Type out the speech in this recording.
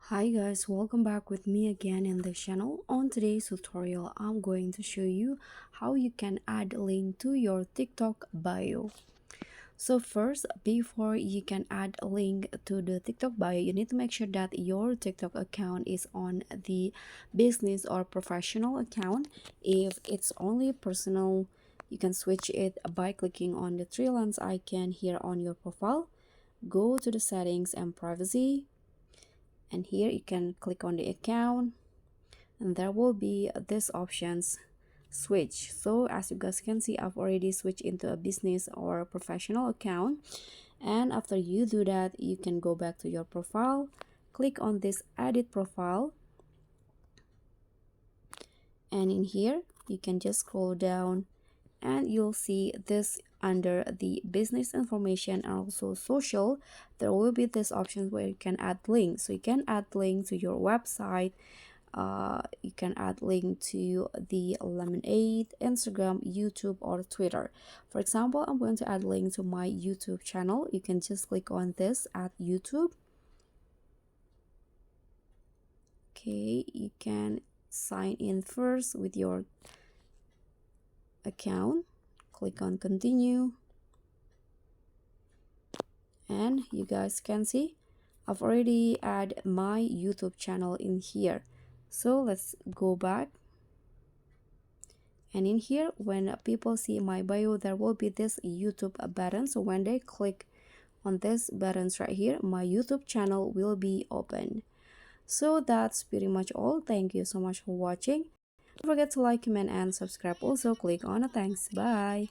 Hi guys, welcome back with me again in the channel. On today's tutorial, I'm going to show you how you can add a link to your TikTok bio. So first, before you can add a link to the TikTok bio, you need to make sure that your TikTok account is on the business or professional account. If it's only personal, you can switch it by clicking on the three lines icon here on your profile. Go to the settings and privacy, and here you can click on the account, and there will be this options switch. So as you guys can see, I've already switched into a business or a professional account. And after you do that, you can go back to your profile, click on this edit profile, and in here you can just scroll down and you'll see this under the business information and also social. There will be this option where you can add links. So you can add link to your website, you can add link to the Lemonade, Instagram, YouTube, or Twitter. For example, I'm going to add link to my YouTube channel. You can just click on this at YouTube. Okay, you can sign in first with your account, click on continue, and you guys can see I've already add my YouTube channel in here. So let's go back, and in here when people see my bio, there will be this YouTube button. So when they click on this buttons right here, my YouTube channel will be open. So that's pretty much all. Thank you so much for watching. Don't forget to like, comment, and subscribe. Also click on the thanks. Bye.